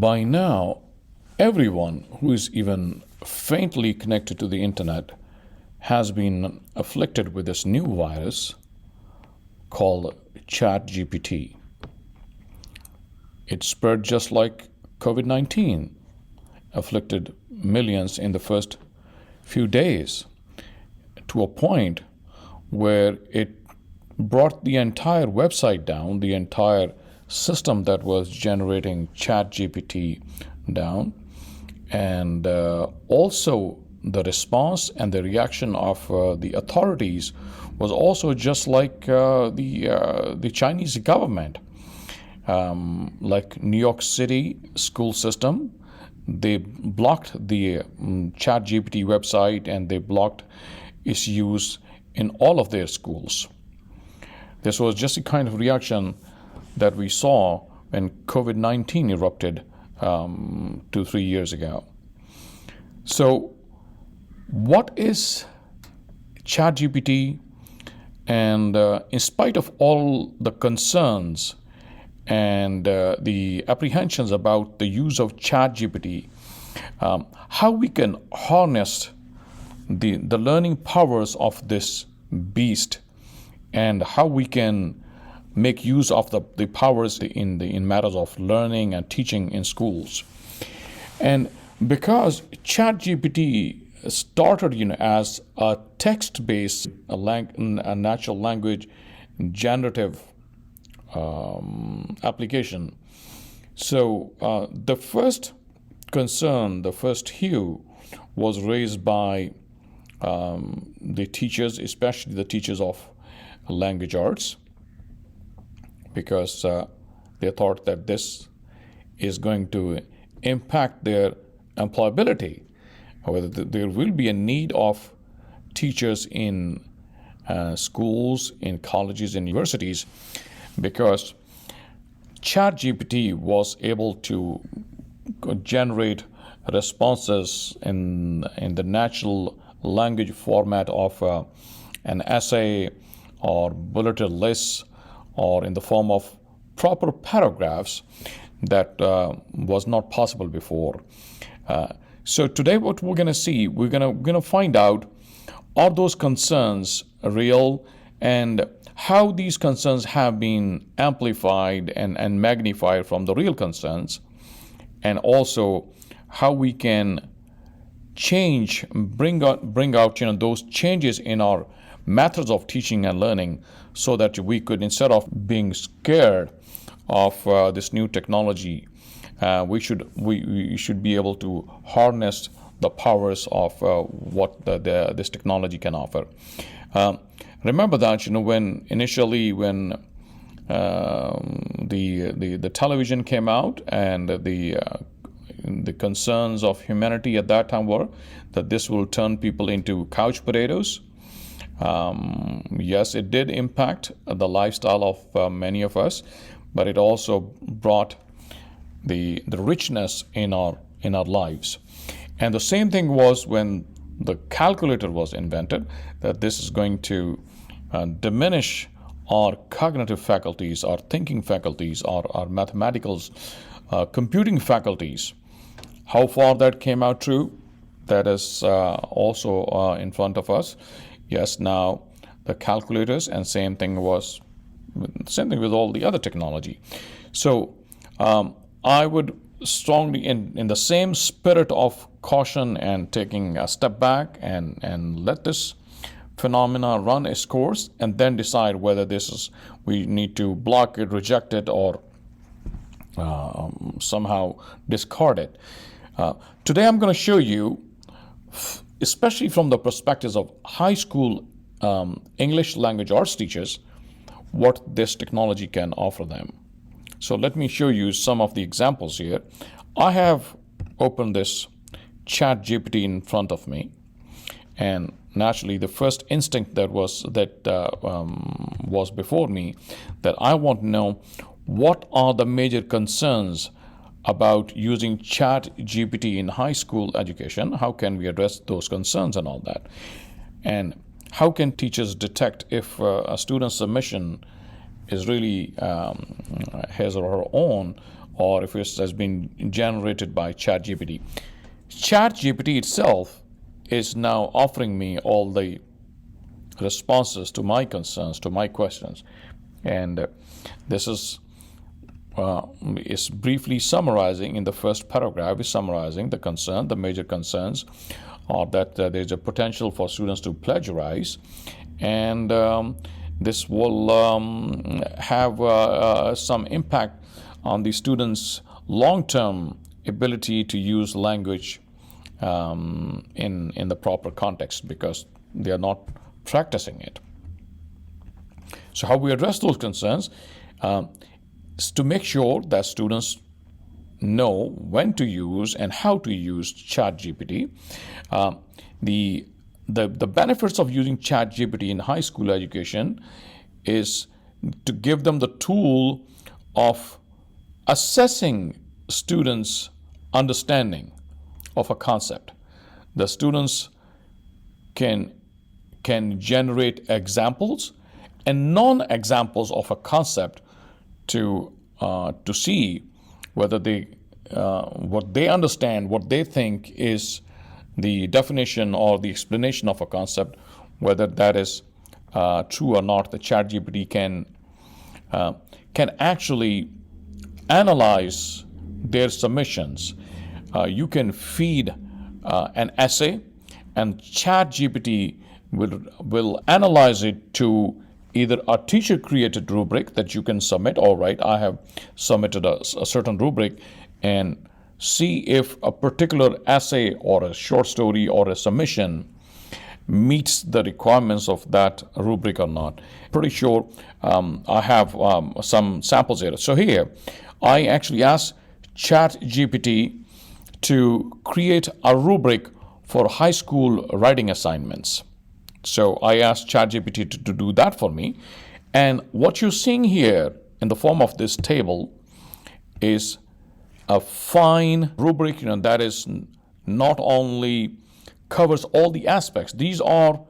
By now, everyone who is even faintly connected to the internet has been afflicted with this new virus called ChatGPT. It spread just like COVID-19, afflicted millions in the first few days, to a point where it brought the entire website down, the entire system that was generating ChatGPT down, and also the response and the reaction of the authorities was also just like the Chinese government. Like New York City school system, they blocked the ChatGPT website and they blocked its use in all of their schools. This was just a kind of reaction that we saw when COVID-19 erupted 2-3 years ago. So what is ChatGPT? And in spite of all the concerns and the apprehensions about the use of ChatGPT, how we can harness the learning powers of this beast, and how we can make use of the powers in matters of learning and teaching in schools. And because ChatGPT started as a text-based, a natural language generative application, so the first concern, the first hue was raised by the teachers, especially the teachers of language arts, because they thought that this is going to impact their employability, whether there will be a need of teachers in schools, in colleges, and universities, because ChatGPT was able to generate responses in the natural language format of an essay or bulleted lists, or in the form of proper paragraphs that was not possible before. So today what we're going to see, we're going to find out, are those concerns real, and how these concerns have been amplified and magnified from the real concerns, and also how we can bring out those changes in our methods of teaching and learning, so that we could, instead of being scared of this new technology, we should be able to harness the powers of what this technology can offer. Remember that when the television came out, and the concerns of humanity at that time were that this will turn people into couch potatoes. Yes, it did impact the lifestyle of many of us, but it also brought the richness in our lives. And the same thing was when the calculator was invented, that this is going to diminish our cognitive faculties, our thinking faculties, our mathematical computing faculties. How far that came out true, that is also in front of us. Yes, now the calculators, and same thing with all the other technology. So I would strongly, in the same spirit of caution and taking a step back and let this phenomena run its course, and then decide whether we need to block it, reject it, or somehow discard it. Today I'm going to show you, especially from the perspectives of high school English language arts teachers, what this technology can offer them. So let me show you some of the examples here. I have opened this ChatGPT in front of me, and naturally the first instinct that was before me, that I want to know what are the major concerns about using ChatGPT in high school education. How can we address those concerns and all that? And how can teachers detect if a student's submission is really his or her own, or if it has been generated by ChatGPT. ChatGPT itself is now offering me all the responses to my concerns, to my questions. And this is briefly summarizing in the first paragraph, is summarizing the concern, the major concerns are that there's a potential for students to plagiarize, and this will have some impact on the students' long-term ability to use language in the proper context, because they are not practicing it. So how we address those concerns is to make sure that students know when to use and how to use ChatGPT. The benefits of using ChatGPT in high school education is to give them the tool of assessing students' understanding of a concept. The students can generate examples and non-examples of a concept to see whether what they understand, what they think is the definition or the explanation of a concept, whether that is true or not. The ChatGPT can actually analyze their submissions. You can feed an essay, and ChatGPT will analyze it to either a teacher-created rubric that you can submit. All right, I have submitted a certain rubric, and see if a particular essay or a short story or a submission meets the requirements of that rubric or not. Pretty sure I have some samples here. So here, I actually asked ChatGPT to create a rubric for high school writing assignments. So I asked ChatGPT to do that for me. And what you're seeing here in the form of this table is a fine rubric, that is not only covers all the aspects. These are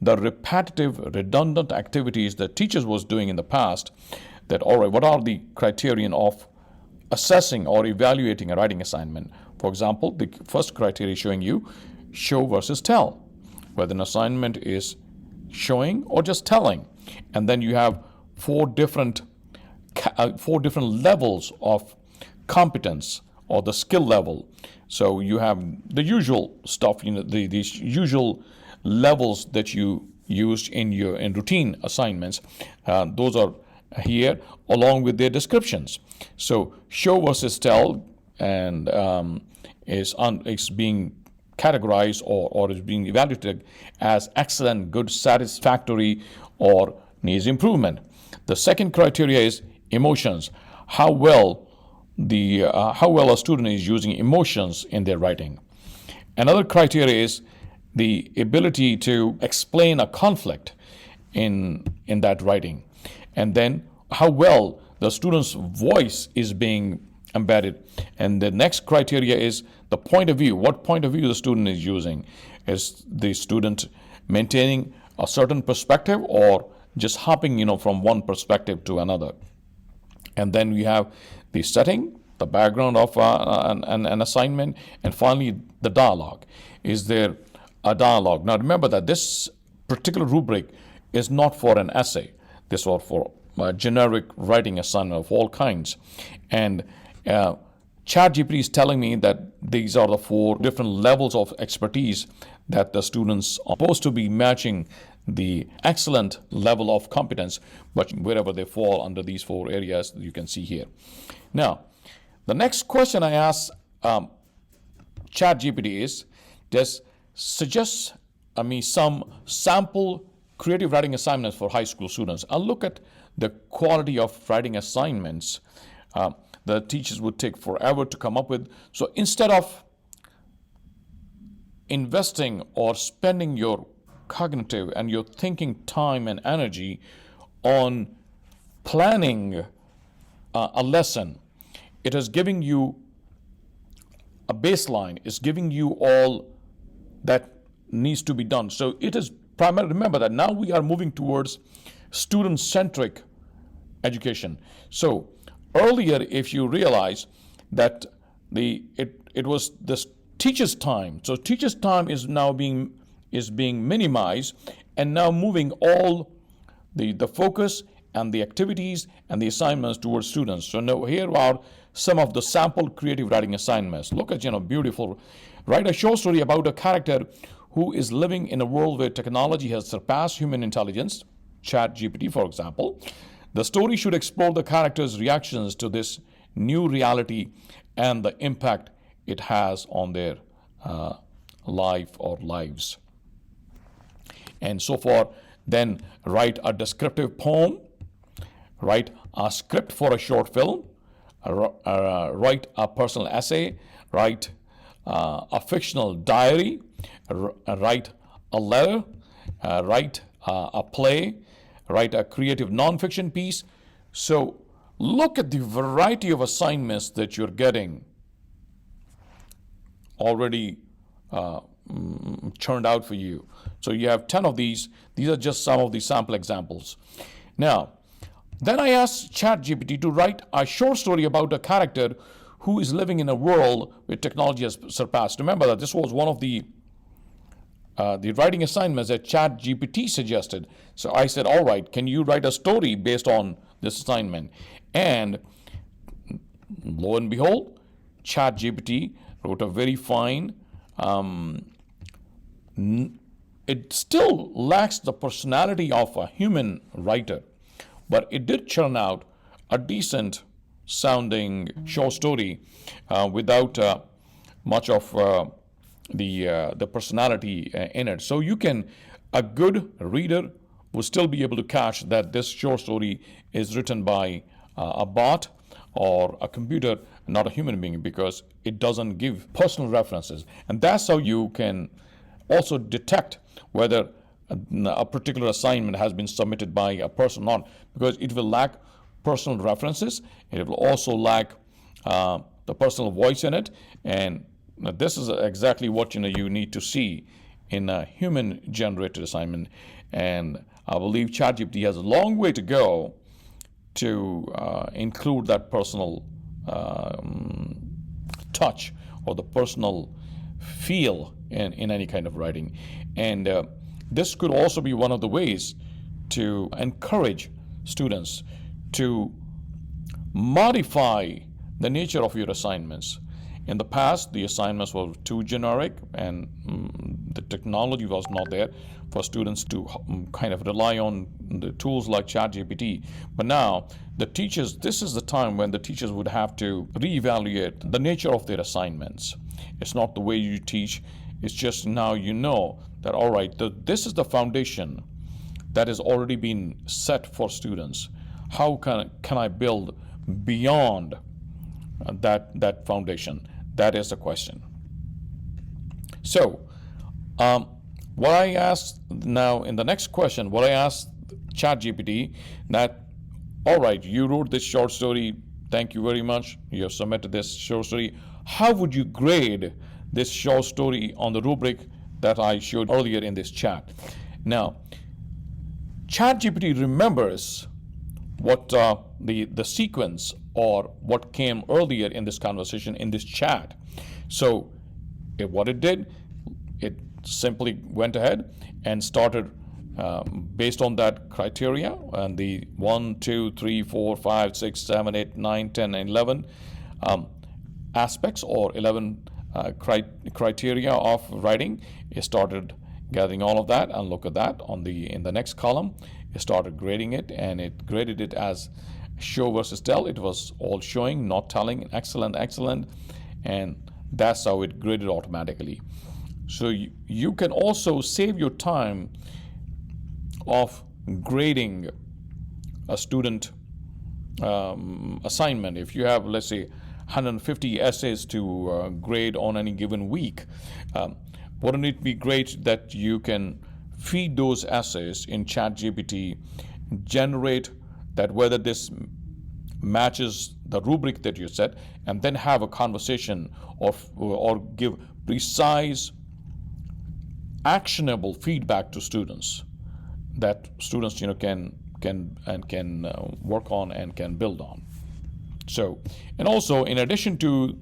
the repetitive, redundant activities that teachers was doing in the past. That, all right, what are the criterion of assessing or evaluating a writing assignment? For example, the first criteria is showing you show versus tell, whether an assignment is showing or just telling. And then you have four different levels of competence or the skill level. So you have the usual stuff, these usual levels that you used in routine assignments. Those are here along with their descriptions. So show versus tell and is being categorized or is being evaluated as excellent, good, satisfactory, or needs improvement. The second criteria is emotions. How well a student is using emotions in their writing. Another criteria is the ability to explain a conflict in that writing. And then how well the student's voice is being embedded. And the next criteria is the point of view. What point of view the student is using? Is the student maintaining a certain perspective or just hopping from one perspective to another? And then we have the setting, the background of an assignment, and finally the dialogue. Is there a dialogue? Now remember that this particular rubric is not for an essay. This is for generic writing assignment of all kinds. And ChatGPT is telling me that these are the four different levels of expertise that the students are supposed to be matching the excellent level of competence, but wherever they fall under these four areas you can see here. Now, the next question I asked ChatGPT is, suggest me some sample creative writing assignments for high school students. I'll look at the quality of writing assignments the teachers would take forever to come up with. So instead of investing or spending your cognitive and your thinking time and energy on planning a lesson, it is giving you a baseline, it's giving you all that needs to be done. So it is primarily, remember that now we are moving towards student-centric education. So earlier, if you realize that it was the teacher's time, so teacher's time is now being minimized, and now moving all the focus and the activities and the assignments towards students. So now here are some of the sample creative writing assignments. Look at, beautiful. Write a short story about a character who is living in a world where technology has surpassed human intelligence, ChatGPT, for example. The story should explore the character's reactions to this new reality and the impact it has on their life or lives. And so far, then write a descriptive poem, write a script for a short film, write a personal essay, write a fictional diary, write a letter, write a play, write a creative nonfiction piece. So look at the variety of assignments that you're getting already churned out for you. So you have 10 of these. These are just some of the sample examples. Now, then I asked ChatGPT to write a short story about a character who is living in a world where technology has surpassed. Remember that this was one of the writing assignments that ChatGPT suggested. So I said, all right, can you write a story based on this assignment? And lo and behold, ChatGPT wrote a very fine, it still lacks the personality of a human writer, but it did churn out a decent sounding short story without much of the personality in it. So a good reader will still be able to catch that this short story is written by a bot or a computer, not a human being, because it doesn't give personal references. And that's how you can also detect whether a particular assignment has been submitted by a person or not, because it will lack personal references. It will also lack the personal voice in it. And this is exactly what you need to see in a human-generated assignment. And I believe ChatGPT has a long way to go to include that personal touch or the personal feel in any kind of writing. And this could also be one of the ways to encourage students to modify the nature of your assignments. In the past, the assignments were too generic, and the technology was not there for students to kind of rely on the tools like ChatGPT. But now, this is the time when the teachers would have to reevaluate the nature of their assignments. It's not the way you teach, it's just now you know that, all right, this is the foundation that has already been set for students. How can I build beyond that foundation? That is the question. So, what I asked now in the next question, what I asked ChatGPT, that, all right, you wrote this short story, thank you very much, you have submitted this short story. How would you grade this short story on the rubric that I showed earlier in this chat? Now, ChatGPT remembers what the sequence or what came earlier in this conversation, in this chat. So what it did, it simply went ahead and started based on that criteria, and the 1, 2, 3, 4, 5, 6, 7, 8, 9, 10, and 11 aspects or 11 criteria of writing. It started gathering all of that, and look at that in the next column. It started grading it, and it graded it as show versus tell. It was all showing, not telling, excellent, and that's how it graded automatically. So you can also save your time of grading a student assignment. If you have, let's say, 150 essays to grade on any given week, wouldn't it be great that you can feed those essays in ChatGPT, generate that whether this matches the rubric that you set, and then have a conversation or give precise, actionable feedback to students that students can work on and can build on. So, and also in addition to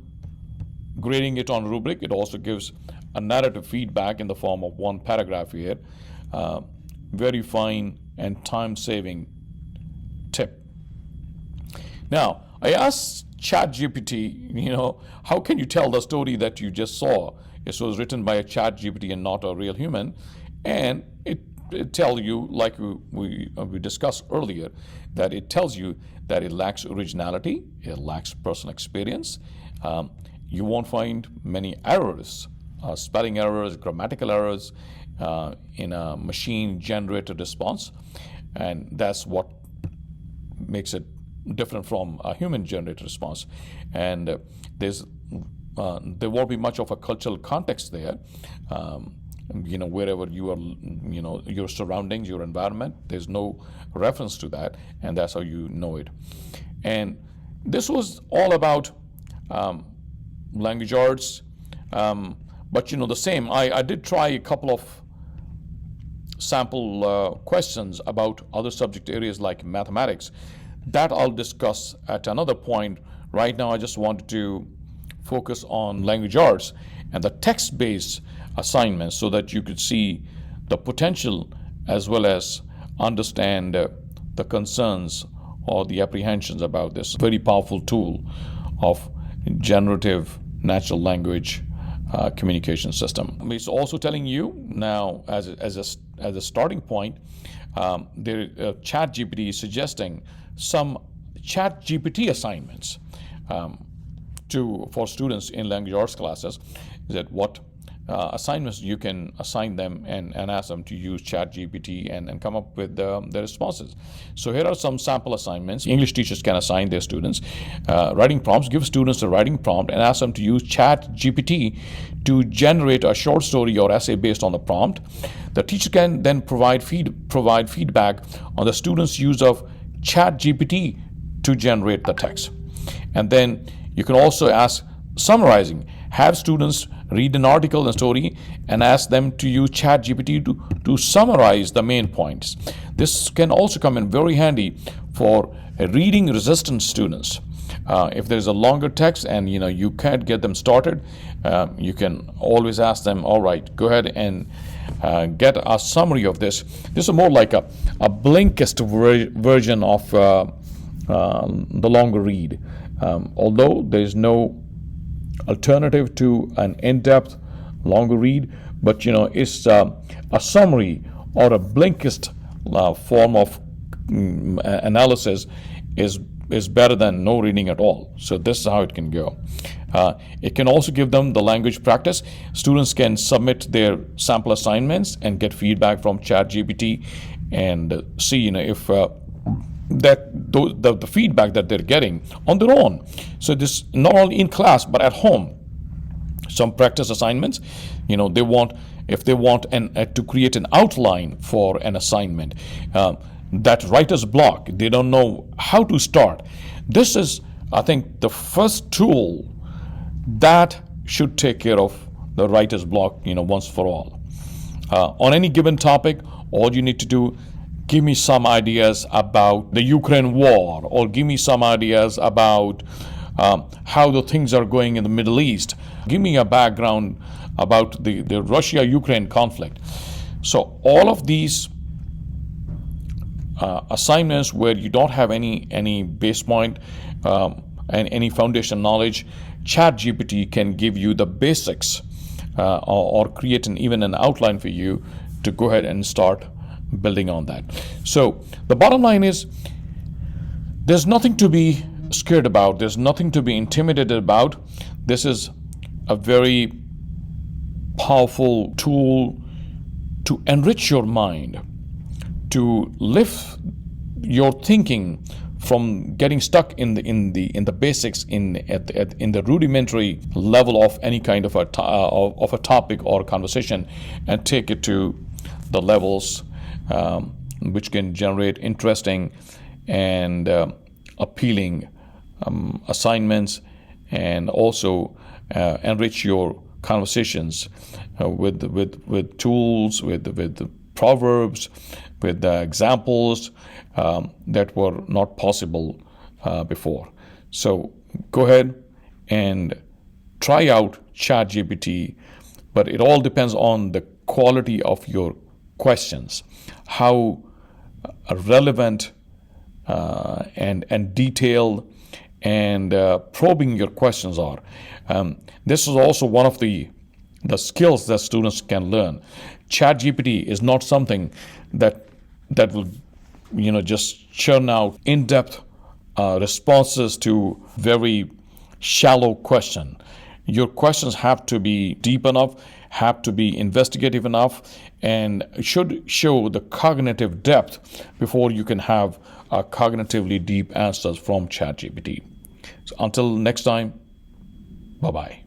grading it on rubric, it also gives a narrative feedback in the form of one paragraph here. Very fine and time-saving tip. Now, I asked ChatGPT, how can you tell the story that you just saw? It was written by a ChatGPT and not a real human, and it tells you, like we discussed earlier, that it tells you that it lacks originality, it lacks personal experience. You won't find many errors, spelling errors, grammatical errors in a machine-generated response, and that's what makes it different from a human-generated response. And there won't be much of a cultural context there. Wherever you are, your surroundings, your environment, there's no reference to that, and that's how you know it. And this was all about language arts, but the same. I did try a couple of sample questions about other subject areas like mathematics. That I'll discuss at another point. Right now, I just wanted to focus on language arts and the text-based assignments so that you could see the potential as well as understand the concerns or the apprehensions about this very powerful tool of generative natural language communication system. It's also telling you now, as a starting point, ChatGPT is suggesting some ChatGPT assignments for students in language arts classes. That what assignments you can assign them and ask them to use ChatGPT and come up with the responses. So here are some sample assignments English teachers can assign their students. Writing prompts: give students a writing prompt and ask them to use ChatGPT to generate a short story or essay based on the prompt. The teacher can then provide feedback on the student's use of ChatGPT to generate the text. And then you can also ask summarizing. Have students read an article and story and ask them to use ChatGPT to summarize the main points. This can also come in very handy for reading resistant students. If there's a longer text and you can't get them started, you can always ask them, all right, go ahead and get a summary of this. This is more like a Blinkist version of the longer read. Although there's no alternative to an in-depth longer read, but it's a summary or a Blinkist form of analysis is better than no reading at all. So this is how it can go. It can also give them the language practice. Students can submit their sample assignments and get feedback from ChatGPT and see if the feedback that they're getting on their own. So this not only in class but at home. Some practice assignments, if they want to create an outline for an assignment, that writer's block, they don't know how to start. This is, I think, the first tool that should take care of the writer's block, once for all. On any given topic, all you need to do, give me some ideas about the Ukraine war, or give me some ideas about how the things are going in the Middle East. Give me a background about the Russia-Ukraine conflict. So all of these assignments where you don't have any base point and any foundation knowledge, ChatGPT can give you the basics or create even an outline for you to go ahead and start building on that. So the bottom line is, there's nothing to be scared about. There's nothing to be intimidated about. This is a very powerful tool to enrich your mind, to lift your thinking from getting stuck in the basics, in the rudimentary level of any kind of a topic or conversation, and take it to the levels which can generate interesting and appealing assignments, and also enrich your conversations with tools, with proverbs, with examples that were not possible before. So go ahead and try out ChatGPT, but it all depends on the quality of your questions, how relevant and detailed and probing your questions are. This is also one of the skills that students can learn. ChatGPT is not something that will just churn out in-depth responses to very shallow question. Your questions have to be deep enough, have to be investigative enough, and should show the cognitive depth before you can have cognitively deep answers from ChatGPT. So until next time, bye-bye.